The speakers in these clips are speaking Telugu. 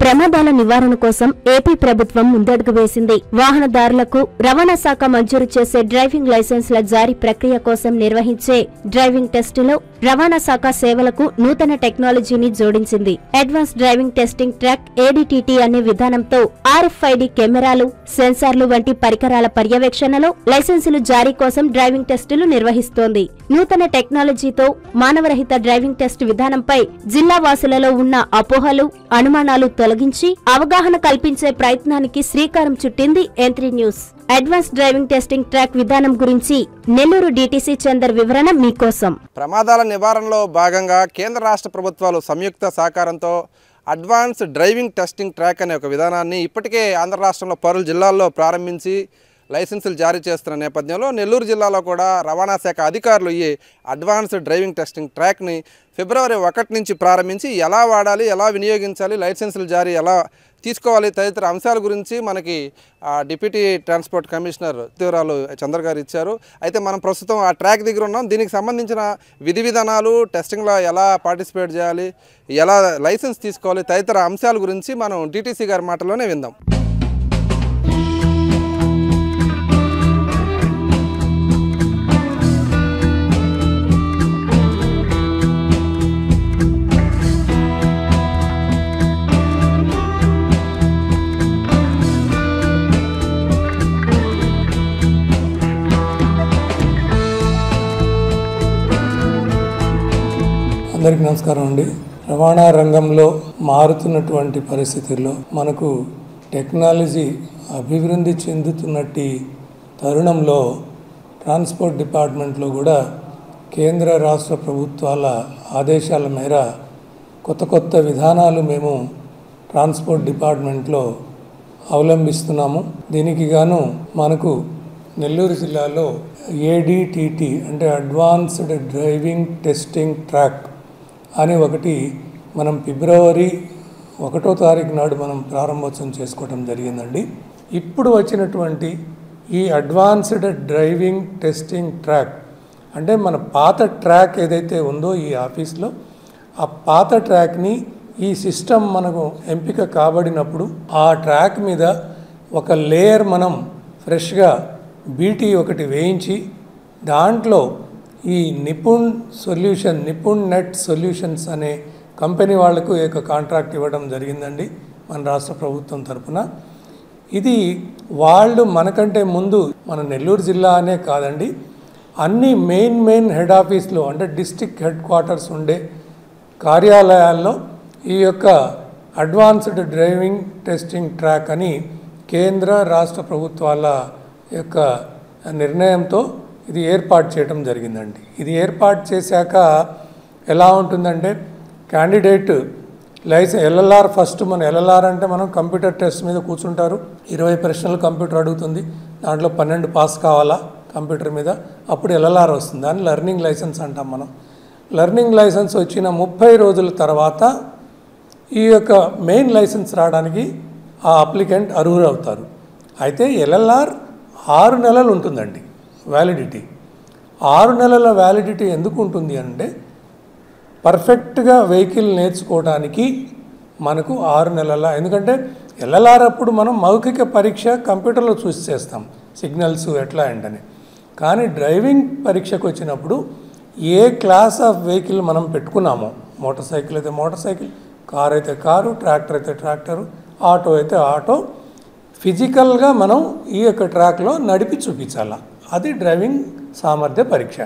ప్రమాదాల నివారణ కోసం ఏపీ ప్రభుత్వం ముందడుగు వేసింది. వాహనదారులకు రవాణా శాఖ మంజూరు చేసే డ్రైవింగ్ లైసెన్స్ల జారీ ప్రక్రియ కోసం నిర్వహించే డ్రైవింగ్ టెస్టులో రవాణా శాఖ సేవలకు నూతన టెక్నాలజీని జోడించింది. Advance driving testing track ADTT అనే విధానంతో RFID కెమెరాలు, సెన్సార్లు వంటి పరికరాల పర్యవేక్షణలో లైసెన్సులు జారీ కోసం డ్రైవింగ్ టెస్టులు నిర్వహిస్తోంది. నూతన టెక్నాలజీతో మానవరహిత డ్రైవింగ్ టెస్ట్ విధానంపై జిల్లా వాసులలో ఉన్న అపోహలు, అనుమానాలు తొలగించి అవగాహన కల్పించే ప్రయత్నానికి శ్రీకారం చుట్టింది N3 news. Advance driving testing track విధానం గురించి నెల్లూరు DTC చందర్ వివరణ మీకోసం. ప్రమాదాల నివారణలో భాగంగా కేంద్ర రాష్ట్ర ప్రభుత్వాలు సంయుక్త సహకారంతో అడ్వాన్స్ డ్రైవింగ్ టెస్టింగ్ ట్రాక్ అనే ఒక విధానాన్ని ఇప్పటికే ఆంధ్ర రాష్ట్రంలో పలు జిల్లాల్లో ప్రారంభించి లైసెన్సులు జారీ చేస్తున్న నేపథ్యంలో నెల్లూరు జిల్లాలో కూడా రవాణా శాఖ అధికారులు ఈ అడ్వాన్స్ డ్రైవింగ్ టెస్టింగ్ ట్రాక్ని ఫిబ్రవరి 1 నుంచి ప్రారంభించి ఎలా వాడాలి, ఎలా వినియోగించాలి, లైసెన్సులు జారీ ఎలా తీసుకోవాలి తదితర అంశాల గురించి మనకి డిప్యూటీ ట్రాన్స్పోర్ట్ కమిషనర్ తీవ్రాలు చంద్ర గారు ఇచ్చారు. అయితే మనం ప్రస్తుతం ఆ ట్రాక్ దగ్గర ఉన్నాం. దీనికి సంబంధించిన విధి విధానాలు, టెస్టింగ్లో ఎలా పార్టిసిపేట్ చేయాలి, ఎలా లైసెన్స్ తీసుకోవాలి తదితర అంశాల గురించి మనం DTC గారి మాటలోనే విందాం. అందరికీ నమస్కారం అండి. రవాణా రంగంలో మారుతున్నటువంటి పరిస్థితుల్లో మనకు టెక్నాలజీ అభివృద్ధి చెందుతున్నట్టి తరుణంలో ట్రాన్స్పోర్ట్ డిపార్ట్మెంట్లో కూడా కేంద్ర రాష్ట్ర ప్రభుత్వాల ఆదేశాల మేర కొత్త విధానాలు మేము ట్రాన్స్పోర్ట్ డిపార్ట్మెంట్లో అవలంబిస్తున్నాము. దీనికి గాను మనకు నెల్లూరు జిల్లాలో ADTT అంటే అడ్వాన్స్డ్ డ్రైవింగ్ టెస్టింగ్ ట్రాక్ అని ఒకటి మనం ఫిబ్రవరి 1 నాడు మనం ప్రారంభోత్సవం చేసుకోవడం జరిగిందండి. ఇప్పుడు వచ్చినటువంటి ఈ అడ్వాన్స్డ్ డ్రైవింగ్ టెస్టింగ్ ట్రాక్ అంటే మన పాత ట్రాక్ ఏదైతే ఉందో ఈ ఆఫీస్లో ఆ పాత ట్రాక్ని ఈ సిస్టమ్ మనకు ఎంపిక కాబడినప్పుడు ఆ ట్రాక్ మీద ఒక లేయర్ మనం ఫ్రెష్గా BT ఒకటి వేయించి దాంట్లో ఈ నిపుణ్ నెట్ సొల్యూషన్స్ అనే కంపెనీ వాళ్లకు ఒక కాంట్రాక్ట్ ఇవ్వడం జరిగిందండి మన రాష్ట్ర ప్రభుత్వం తరఫున. ఇది వాళ్ళు మనకంటే ముందు మన నెల్లూరు జిల్లా అనే కాదండి, అన్ని మెయిన్ హెడ్ ఆఫీస్లో అంటే డిస్ట్రిక్ట్ హెడ్ క్వార్టర్స్ ఉండే కార్యాలయాల్లో ఈ యొక్క అడ్వాన్స్డ్ డ్రైవింగ్ టెస్టింగ్ ట్రాక్ అని కేంద్ర రాష్ట్ర ప్రభుత్వాల యొక్క నిర్ణయంతో ఇది ఏర్పాటు చేయడం జరిగిందండి. ఇది ఏర్పాటు చేశాక ఎలా ఉంటుందంటే క్యాండిడేట్ LLR ఫస్ట్ మన LLR అంటే మనం కంప్యూటర్ టెస్ట్ మీద కూర్చుంటారు. 20 ప్రశ్నలు కంప్యూటర్ అడుగుతుంది. దాంట్లో 12 పాస్ కావాలా కంప్యూటర్ మీద, అప్పుడు LLR వస్తుంది. దాన్ని లెర్నింగ్ లైసెన్స్ అంటాం మనం. లెర్నింగ్ లైసెన్స్ వచ్చిన 30 రోజుల తర్వాత ఈ యొక్క మెయిన్ లైసెన్స్ రావడానికి ఆ అప్లికెంట్ అర్హులవుతారు. అయితే LLR 6 నెలలు ఉంటుందండి వ్యాలిడిటీ. 6 నెలల వ్యాలిడిటీ ఎందుకు ఉంటుంది అంటే పర్ఫెక్ట్గా వెహికల్ నేర్చుకోవడానికి మనకు 6 నెలల, ఎందుకంటే LLR అప్పుడు మనం మౌఖిక పరీక్ష కంప్యూటర్లో చూసి చేస్తాం సిగ్నల్స్ ఎట్లా ఏంటని. కానీ డ్రైవింగ్ పరీక్షకు వచ్చినప్పుడు ఏ క్లాస్ ఆఫ్ వెహికల్ మనం పెట్టుకున్నామో, మోటార్ సైకిల్ అయితే మోటార్ సైకిల్, కారు అయితే కారు, ట్రాక్టర్ అయితే ట్రాక్టరు, ఆటో అయితే ఆటో, ఫిజికల్గా మనం ఈ యొక్క ట్రాక్లో నడిపి చూపించాలా. అది డ్రైవింగ్ సామర్థ్య పరీక్ష.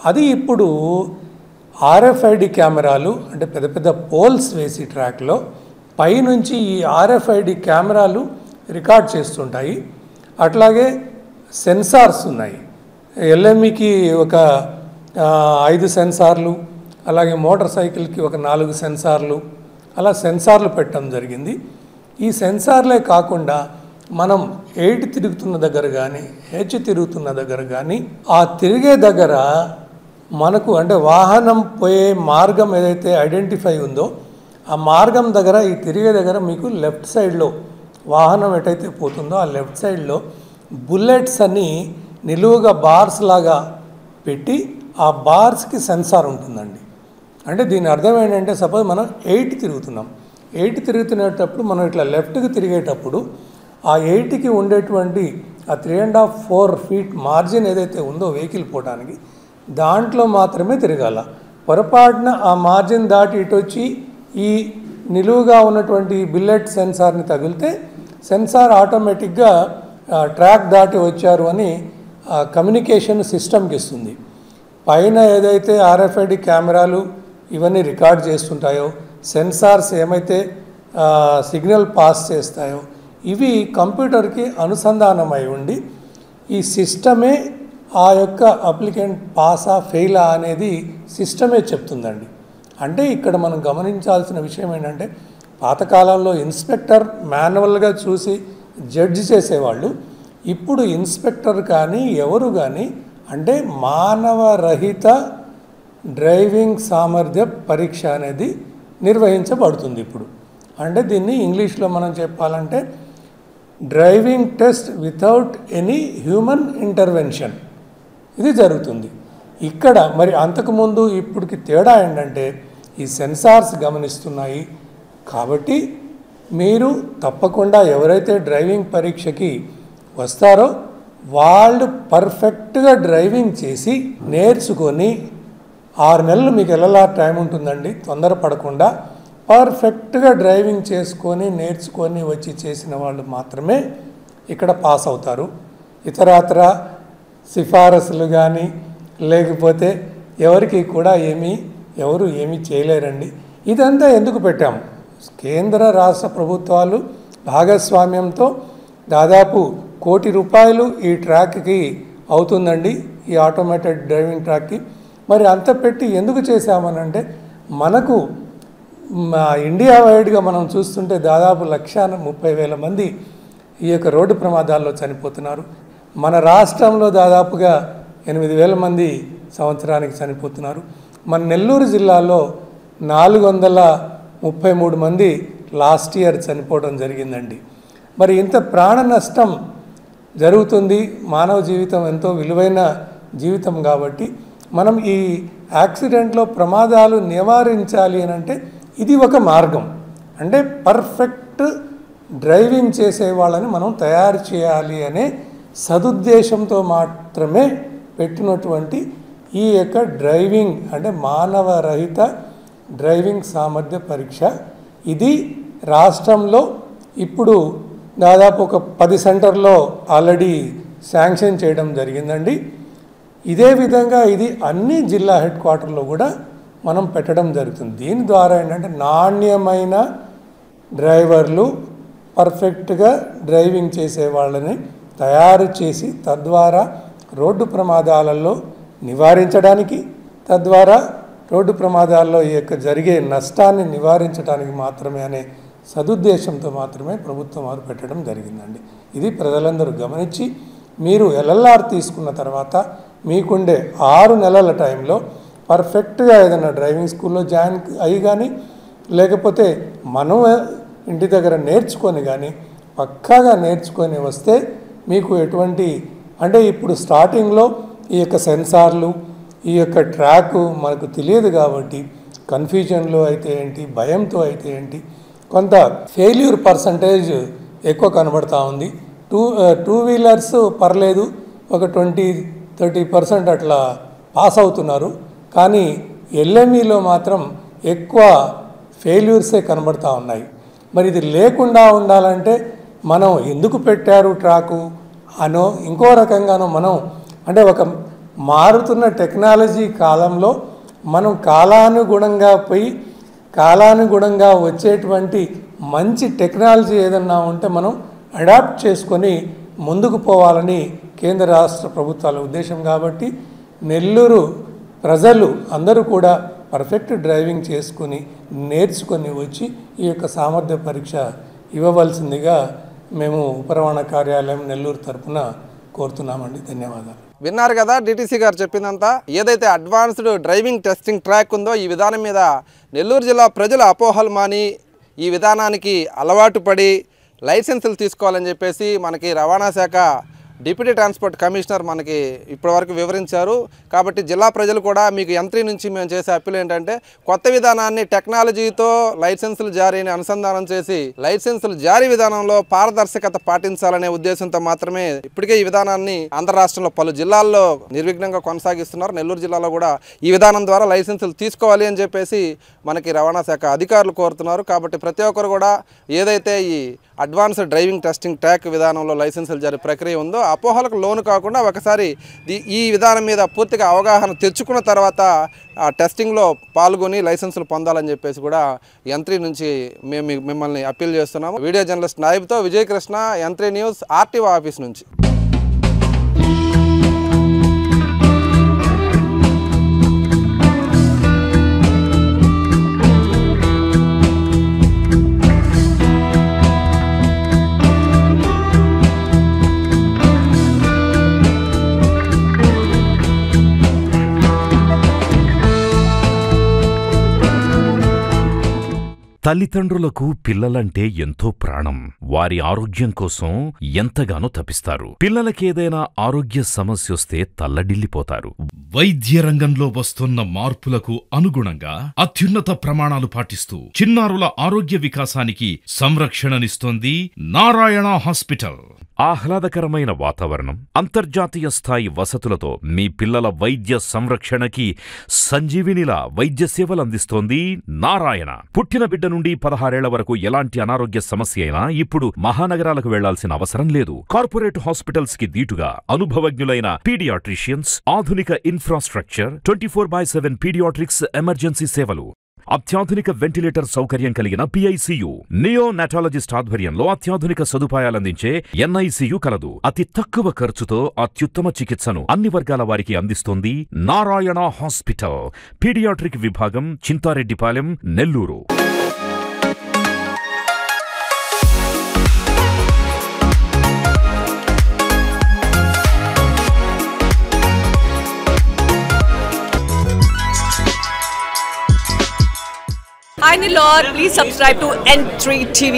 అది ఇప్పుడు RFID కెమెరాలు అంటే పెద్ద పోల్స్ వేసి ట్రాక్లో పైనుంచి ఈ RFID కెమెరాలు రికార్డ్ చేస్తుంటాయి. అట్లాగే సెన్సార్స్ ఉన్నాయి. LMEకి ఒక 5 సెన్సార్లు, అలాగే మోటార్ సైకిల్కి ఒక 4 సెన్సార్లు, అలా సెన్సార్లు పెట్టడం జరిగింది. ఈ సెన్సార్లే కాకుండా మనం 8 తిరుగుతున్న దగ్గర కానీ హెచ్ తిరుగుతున్న దగ్గర కానీ ఆ తిరిగే దగ్గర మనకు అంటే వాహనం పోయే మార్గం ఏదైతే ఐడెంటిఫై ఉందో ఆ మార్గం దగ్గర ఈ తిరిగే దగ్గర మీకు లెఫ్ట్ సైడ్లో వాహనం ఎటైతే పోతుందో ఆ లెఫ్ట్ సైడ్లో బుల్లెట్స్ అని నిలువుగా బార్స్ లాగా పెట్టి ఆ బార్స్కి సెన్సార్ ఉంటుందండి. అంటే దీని అర్థం ఏంటంటే సపోజ్ మనం 8 తిరుగుతున్నాం, 8 తిరుగుతునేటప్పుడు మనం ఇట్లా లెఫ్ట్కి తిరిగేటప్పుడు ఆ 8కి ఉండేటువంటి ఆ 3.5-4 ఫీట్ మార్జిన్ ఏదైతే ఉందో వెహికల్ పోవడానికి దాంట్లో మాత్రమే తిరగాల. పొరపాటున ఆ మార్జిన్ దాటి ఇటు వచ్చి ఈ నిలువుగా ఉన్నటువంటి బిల్లెట్ సెన్సార్ని తగిలితే సెన్సార్ ఆటోమేటిక్గా ట్రాక్ దాటి వచ్చారు అని కమ్యూనికేషన్ సిస్టమ్కి ఇస్తుంది. పైన ఏదైతే RFID కెమెరాలు ఇవన్నీ రికార్డ్ చేస్తుంటాయో, సెన్సార్స్ ఏమైతే సిగ్నల్ పాస్ చేస్తాయో ఇవి కంప్యూటర్కి అనుసంధానమై ఉండి ఈ సిస్టమే ఆ యొక్క అప్లికెంట్ పాసా ఫెయిలా అనేది సిస్టమే చెప్తుందండి. అంటే ఇక్కడ మనం గమనించాల్సిన విషయం ఏంటంటే పాతకాలంలో ఇన్స్పెక్టర్ మాన్యువల్గా చూసి జడ్జి చేసేవాళ్ళు. ఇప్పుడు ఇన్స్పెక్టర్ కానీ ఎవరు కానీ అంటే మానవరహిత డ్రైవింగ్ సామర్థ్య పరీక్ష అనేది నిర్వహించబడుతుంది ఇప్పుడు. అంటే దీన్ని ఇంగ్లీష్లో మనం చెప్పాలంటే driving test without any human intervention ఇది జరుగుతుంది. ఇక్కడ మరి అంతకుముందు ఇప్పటికి తేడా ఏంటంటే ఈ సెన్సార్స్ గమనిస్తున్నాయి కాబట్టి మీరు తప్పకుండా ఎవరైతే డ్రైవింగ్ పరీక్షకి వస్తారో వాళ్ళు పర్ఫెక్ట్గా డ్రైవింగ్ చేసి నేర్చుకొని 6 నెలలు మీకు ఎలా టైం ఉంటుందండి, తొందరపడకుండా పర్ఫెక్ట్గా డ్రైవింగ్ చేసుకొని నేర్చుకొని వచ్చి చేసిన వాళ్ళు మాత్రమే ఇక్కడ పాస్ అవుతారు. ఇతరత్ర సిఫారసులు కానీ లేకపోతే ఎవరికి కూడా ఎవరు ఏమీ చేయలేరండి. ఇదంతా ఎందుకు పెట్టాము? కేంద్ర రాష్ట్ర ప్రభుత్వాలు భాగస్వామ్యంతో దాదాపు ₹1 కోటి ఈ ట్రాక్కి అవుతుందండి, ఈ ఆటోమేటెడ్ డ్రైవింగ్ ట్రాక్కి. మరి అంత పెట్టి ఎందుకు చేశామనంటే మనకు ఇండియా వైడ్గా మనం చూస్తుంటే దాదాపు 1,30,000 మంది ఈ యొక్క రోడ్డు ప్రమాదాల్లో చనిపోతున్నారు. మన రాష్ట్రంలో దాదాపుగా 8,000 మంది సంవత్సరానికి చనిపోతున్నారు. మన నెల్లూరు జిల్లాలో 433 మంది లాస్ట్ ఇయర్ చనిపోవడం జరిగిందండి. మరి ఇంత ప్రాణ నష్టం జరుగుతుంది. మానవ జీవితం ఎంతో విలువైన జీవితం కాబట్టి మనం ఈ యాక్సిడెంట్లో ప్రమాదాలు నివారించాలి అని అంటే ఇది ఒక మార్గం. అంటే పర్ఫెక్ట్ డ్రైవింగ్ చేసే వాళ్ళని మనం తయారు చేయాలి అనే సదుద్దేశంతో మాత్రమే పెట్టినటువంటి ఈ యొక్క డ్రైవింగ్ అంటే మానవరహిత డ్రైవింగ్ సామర్థ్య పరీక్ష. ఇది రాష్ట్రంలో ఇప్పుడు దాదాపు ఒక 10 సెంటర్లో ఆల్రెడీ శాంక్షన్ చేయడం జరిగిందండి. ఇదే విధంగా ఇది అన్ని జిల్లా హెడ్ క్వార్టర్లో కూడా మనం పెట్టడం జరుగుతుంది. దీని ద్వారా ఏంటంటే నాణ్యమైన డ్రైవర్లు పర్ఫెక్ట్గా డ్రైవింగ్ చేసే వాళ్ళని తయారు చేసి తద్వారా రోడ్డు ప్రమాదాలలో నివారించడానికి, తద్వారా రోడ్డు ప్రమాదాల్లో ఈ యొక్క జరిగే నష్టాన్ని నివారించడానికి మాత్రమే అనే సదుద్దేశంతో మాత్రమే ప్రభుత్వం వారు పెట్టడం జరిగిందండి. ఇది ప్రజలందరూ గమనించి మీరు LLR తీసుకున్న తర్వాత మీకుండే 6 నెలల టైంలో పర్ఫెక్ట్గా ఏదైనా డ్రైవింగ్ స్కూల్లో జాయిన్ అయ్యి కానీ లేకపోతే మనం ఇంటి దగ్గర నేర్చుకొని కానీ పక్కాగా నేర్చుకొని వస్తే మీకు ఎటువంటి అంటే ఇప్పుడు స్టార్టింగ్లో ఈ యొక్క సెన్సార్లు ఈ యొక్క ట్రాక్ మనకు తెలియదు కాబట్టి కన్ఫ్యూజన్లో అయితే ఏంటి, భయంతో అయితే ఏంటి, కొంత ఫెయిల్యూర్ పర్సంటేజ్ ఎక్కువ కనబడతా ఉంది. టూ వీలర్స్ పర్లేదు, ఒక 20-30% అట్లా పాస్ అవుతున్నారు. కానీ LMEలో మాత్రం ఎక్కువ ఫెయిల్యూర్సే కనబడతా ఉన్నాయి. మరి ఇది లేకుండా ఉండాలంటే మనం ఎందుకు పెట్టారు ట్రాకు అనో ఇంకో రకంగానో మనం అంటే ఒక మారుతున్న టెక్నాలజీ కాలంలో మనం కాలానుగుణంగా పోయి కాలానుగుణంగా వచ్చేటువంటి మంచి టెక్నాలజీ ఏదన్నా ఉంటే మనం అడాప్ట్ చేసుకొని ముందుకు పోవాలని కేంద్ర రాష్ట్ర ప్రభుత్వాల ఉద్దేశం. కాబట్టి నెల్లూరు ప్రజలు అందరూ కూడా పర్ఫెక్ట్ డ్రైవింగ్ చేసుకొని నేర్చుకొని వచ్చి ఈ యొక్క సామర్థ్య పరీక్ష ఇవ్వవలసిందిగా మేము ఉప రవాణా కార్యాలయం నెల్లూరు తరఫున కోరుతున్నామండి. ధన్యవాదాలు. విన్నారు కదా డిటిసి గారు చెప్పిందంతా. ఏదైతే అడ్వాన్స్డ్ డ్రైవింగ్ టెస్టింగ్ ట్రాక్ ఉందో ఈ విధానం మీద నెల్లూరు జిల్లా ప్రజలు అపోహలు మాని ఈ విధానానికి అలవాటు పడి లైసెన్సులు తీసుకోవాలని చెప్పేసి మనకి రవాణా శాఖ డిప్యూటీ ట్రాన్స్పోర్ట్ కమిషనర్ మనకి ఇప్పటివరకు వివరించారు. కాబట్టి జిల్లా ప్రజలు కూడా మీకు యంత్రి నుంచి మేము చేసే అప్పీల్ ఏంటంటే కొత్త విధానాన్ని టెక్నాలజీతో లైసెన్సులు జారీని అనుసంధానం చేసి లైసెన్సులు జారీ విధానంలో పారదర్శకత పాటించాలనే ఉద్దేశంతో మాత్రమే ఇప్పటికే ఈ విధానాన్ని ఆంధ్ర రాష్ట్రంలో పలు జిల్లాల్లో నిర్విఘ్నంగా కొనసాగిస్తున్నారు. నెల్లూరు జిల్లాలో కూడా ఈ విధానం ద్వారా లైసెన్సులు తీసుకోవాలి అని చెప్పేసి మనకి రవాణా శాఖ అధికారులు కోరుతున్నారు. కాబట్టి ప్రతి ఒక్కరు కూడా ఏదైతే ఈ అడ్వాన్స్డ్ డ్రైవింగ్ టెస్టింగ్ ట్రాక్ విధానంలో లైసెన్సులు జారీ ప్రక్రియ ఉందో అపోహలకు లోను కాకుండా ఒకసారి ఈ విధానం మీద పూర్తిగా అవగాహన తెచ్చుకున్న తర్వాత ఆ టెస్టింగ్లో పాల్గొని లైసెన్సులు పొందాలని చెప్పేసి కూడా యంత్రి నుంచి మేము మిమ్మల్ని అప్పీల్ చేస్తున్నాము. వీడియో జర్నలిస్ట్ నాయిబ్తో Vijayakrishna, Yantri news, RTO office నుంచి. తల్లిదండ్రులకు పిల్లలంటే ఎంతో ప్రాణం. వారి ఆరోగ్యం కోసం ఎంతగానో తపిస్తారు. పిల్లలకేదైనా ఆరోగ్య సమస్యొస్తే తల్లడిల్లిపోతారు. వైద్య రంగంలో వస్తున్న మార్పులకు అనుగుణంగా అత్యున్నత ప్రమాణాలు పాటిస్తూ చిన్నారుల ఆరోగ్య వికాసానికి సంరక్షణనిస్తోంది నారాయణ హాస్పిటల్. ఆహ్లాదకరమైన వాతావరణం, అంతర్జాతీయ స్థాయి వసతులతో మీ పిల్లల వైద్య సంరక్షణకి సంజీవినిలా వైద్య సేవలందిస్తోంది నారాయణ. పుట్టిన బిడ్డ నుండి 16 ఏళ్ల వరకు ఎలాంటి అనారోగ్య సమస్య అయినా ఇప్పుడు మహానగరాలకు వెళ్లాల్సిన అవసరం లేదు. కార్పొరేట్ హాస్పిటల్స్ కి దీటుగా అనుభవజ్ఞులైన పీడియాట్రిషియన్స్, ఆధునిక ఇన్ఫ్రాస్ట్రక్చర్, 24/7 పీడియాట్రిక్స్ ఎమర్జెన్సీ సేవలు, అత్యాధునిక వెంటిలేటర్ సౌకర్యం కలిగిన పిఐసియు, నియోనాటాలజిస్ట్ ఆధ్వర్యంలో అత్యాధునిక సదుపాయాలందించే ఎన్ఐసియు కలదు. అతి తక్కువ ఖర్చుతో అత్యుత్తమ చికిత్సను అన్ని వర్గాల వారికి అందిస్తోంది నారాయణ హాస్పిటల్. పీడియాట్రిక్ విభాగం, Chintareddypalem, Nellore. Hi Nilor, please subscribe to N3 TV.